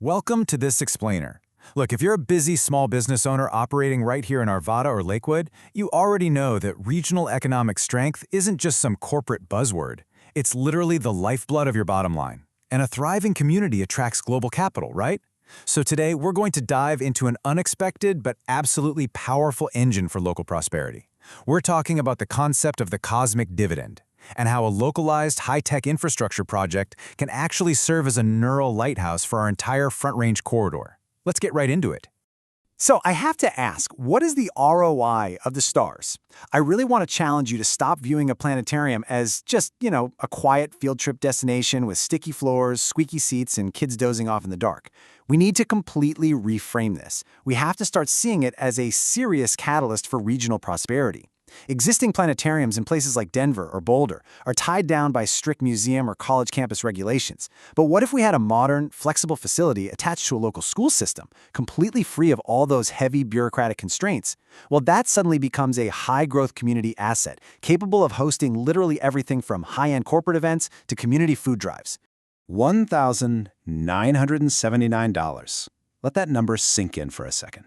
Welcome to this explainer. Look, if you're a busy small business owner operating right here in Arvada or Lakewood, you already know that regional economic strength isn't just some corporate buzzword. It's literally the lifeblood of your bottom line. And a thriving community attracts global capital, right? So today, we're going to dive into an unexpected but absolutely powerful engine for local prosperity. We're talking about the concept of the cosmic dividend, and how a localized high-tech infrastructure project can actually serve as a neural lighthouse for our entire Front Range corridor. Let's get right into it. So I have to ask, what is the ROI of the stars? I really want to challenge you to stop viewing a planetarium as just, a quiet field trip destination with sticky floors, squeaky seats, and kids dozing off in the dark. We need to completely reframe this. We have to start seeing it as a serious catalyst for regional prosperity. Existing planetariums in places like Denver or Boulder are tied down by strict museum or college campus regulations. But what if we had a modern, flexible facility attached to a local school system, completely free of all those heavy bureaucratic constraints? Well, that suddenly becomes a high-growth community asset, capable of hosting literally everything from high-end corporate events to community food drives. $1,979. Let that number sink in for a second.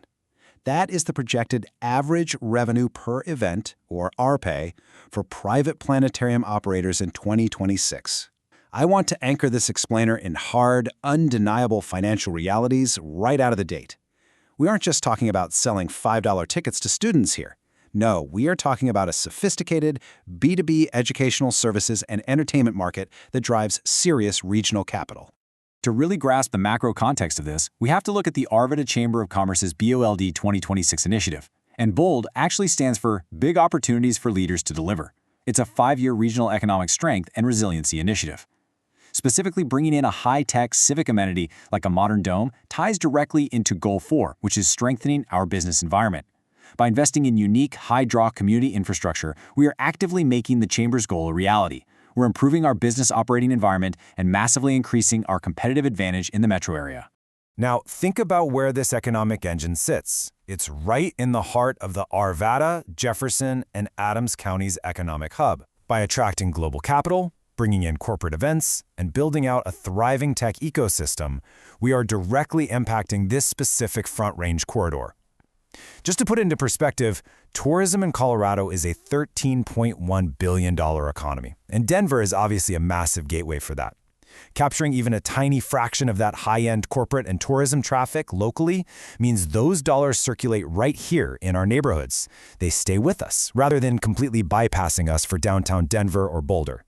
That is the projected average revenue per event, or RPEI, for private planetarium operators in 2026. I want to anchor this explainer in hard, undeniable financial realities right out of the gate. We aren't just talking about selling $5 tickets to students here. No, we are talking about a sophisticated B2B educational services and entertainment market that drives serious regional capital. To really grasp the macro context of this, we have to look at the Arvada Chamber of Commerce's BOLD 2026 initiative. And BOLD actually stands for Big Opportunities for Leaders to Deliver. It's a 5-year regional economic strength and resiliency initiative. Specifically, bringing in a high-tech civic amenity like a modern dome ties directly into Goal 4, which is strengthening our business environment. By investing in unique, high-draw community infrastructure, we are actively making the Chamber's goal a reality. We're improving our business operating environment and massively increasing our competitive advantage in the metro area. Now, think about where this economic engine sits. It's right in the heart of the Arvada, Jefferson, and Adams counties' economic hub. By attracting global capital, bringing in corporate events, and building out a thriving tech ecosystem, we are directly impacting this specific Front Range corridor. Just to put it into perspective, tourism in Colorado is a $13.1 billion economy, and Denver is obviously a massive gateway for that. Capturing even a tiny fraction of that high-end corporate and tourism traffic locally means those dollars circulate right here in our neighborhoods. They stay with us, rather than completely bypassing us for downtown Denver or Boulder.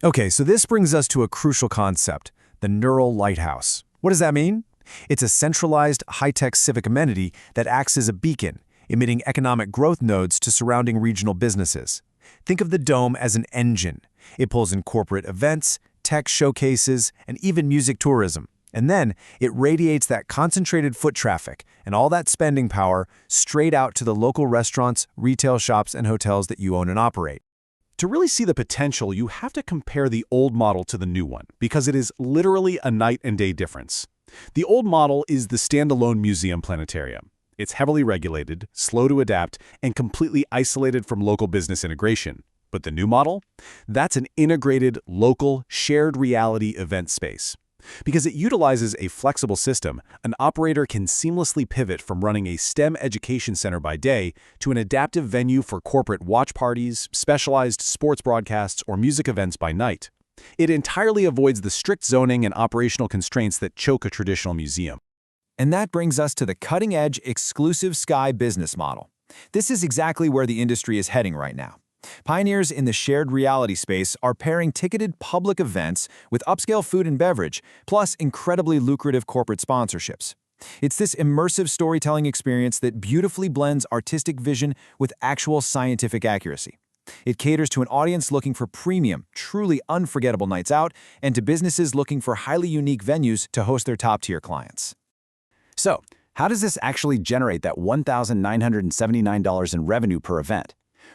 Okay, so this brings us to a crucial concept, the neural lighthouse. What does that mean? It's a centralized, high-tech civic amenity that acts as a beacon, emitting economic growth nodes to surrounding regional businesses. Think of the dome as an engine. It pulls in corporate events, tech showcases, and even music tourism. And then it radiates that concentrated foot traffic and all that spending power straight out to the local restaurants, retail shops, and hotels that you own and operate. To really see the potential, you have to compare the old model to the new one, because it is literally a night and day difference. The old model is the standalone museum planetarium. It's heavily regulated, slow to adapt, and completely isolated from local business integration. But the new model? That's an integrated, local, shared reality event space. Because it utilizes a flexible system, an operator can seamlessly pivot from running a STEM education center by day to an adaptive venue for corporate watch parties, specialized sports broadcasts, or music events by night. It entirely avoids the strict zoning and operational constraints that choke a traditional museum. And that brings us to the cutting-edge exclusive sky business model. This is exactly where the industry is heading right now. Pioneers in the shared reality space are pairing ticketed public events with upscale food and beverage, plus incredibly lucrative corporate sponsorships. It's this immersive storytelling experience that beautifully blends artistic vision with actual scientific accuracy. It caters to an audience looking for premium, truly unforgettable nights out, and to businesses looking for highly unique venues to host their top-tier clients. So, how does this actually generate that $1,979 in revenue per event?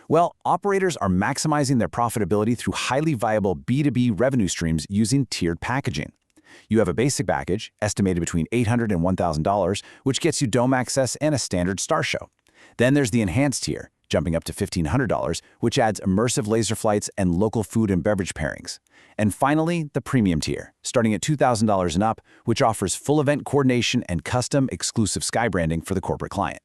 Well, operators are maximizing their profitability through highly viable B2B revenue streams using tiered packaging. You have a basic package, estimated between $800 and $1,000, which gets you dome access and a standard star show. Then there's the enhanced tier, jumping up to $1,500, which adds immersive laser flights and local food and beverage pairings. And finally, the premium tier, starting at $2,000 and up, which offers full event coordination and custom exclusive sky branding for the corporate client.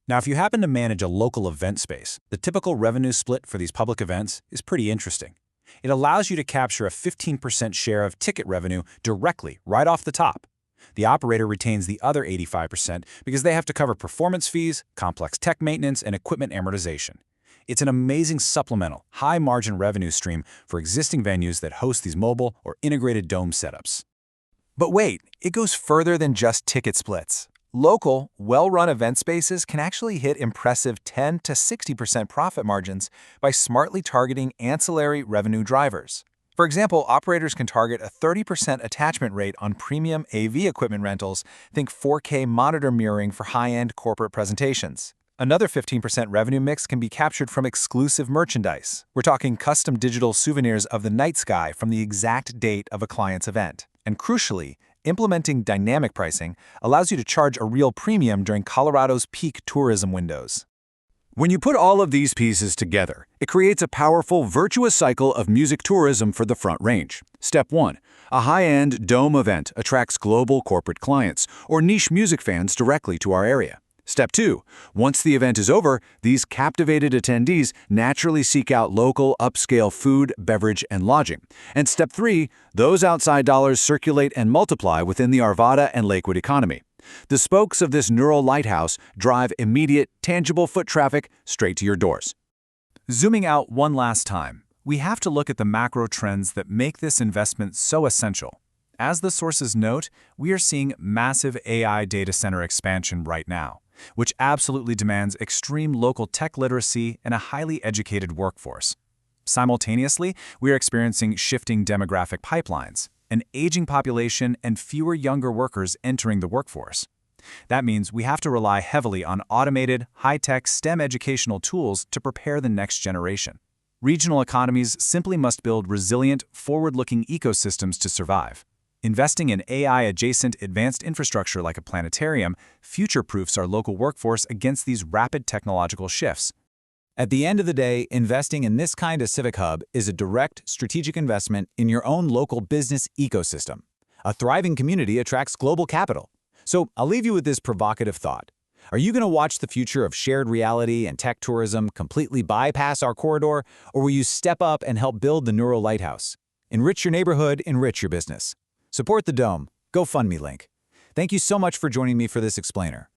Now, if you happen to manage a local event space, the typical revenue split for these public events is pretty interesting. It allows you to capture a 15% share of ticket revenue directly, right off the top. The operator retains the other 85% because they have to cover performance fees, complex tech maintenance, and equipment amortization. It's an amazing supplemental, high-margin revenue stream for existing venues that host these mobile or integrated dome setups. But wait, it goes further than just ticket splits. Local, well-run event spaces can actually hit impressive 10 to 60% profit margins by smartly targeting ancillary revenue drivers. For example, operators can target a 30% attachment rate on premium AV equipment rentals, think 4K monitor mirroring for high-end corporate presentations. Another 15% revenue mix can be captured from exclusive merchandise. We're talking custom digital souvenirs of the night sky from the exact date of a client's event. And crucially, implementing dynamic pricing allows you to charge a real premium during Colorado's peak tourism windows. When you put all of these pieces together, it creates a powerful, virtuous cycle of music tourism for the Front Range. Step 1. A high-end dome event attracts global corporate clients or niche music fans directly to our area. Step 2. Once the event is over, these captivated attendees naturally seek out local, upscale food, beverage, and lodging. And Step 3. Those outside dollars circulate and multiply within the Arvada and Lakewood economy. The spokes of this neural lighthouse drive immediate, tangible foot traffic straight to your doors. Zooming out one last time, we have to look at the macro trends that make this investment so essential. As the sources note, we are seeing massive AI data center expansion right now, which absolutely demands extreme local tech literacy and a highly educated workforce. Simultaneously, we are experiencing shifting demographic pipelines, an aging population, and fewer younger workers entering the workforce. That means we have to rely heavily on automated, high-tech STEM educational tools to prepare the next generation. Regional economies simply must build resilient, forward-looking ecosystems to survive. Investing in AI-adjacent advanced infrastructure like a planetarium future-proofs our local workforce against these rapid technological shifts. At the end of the day, investing in this kind of civic hub is a direct, strategic investment in your own local business ecosystem. A thriving community attracts global capital. So I'll leave you with this provocative thought. Are you going to watch the future of shared reality and tech tourism completely bypass our corridor, or will you step up and help build the neural lighthouse? Enrich your neighborhood, enrich your business. Support the Dome. GoFundMe link. Thank you so much for joining me for this explainer.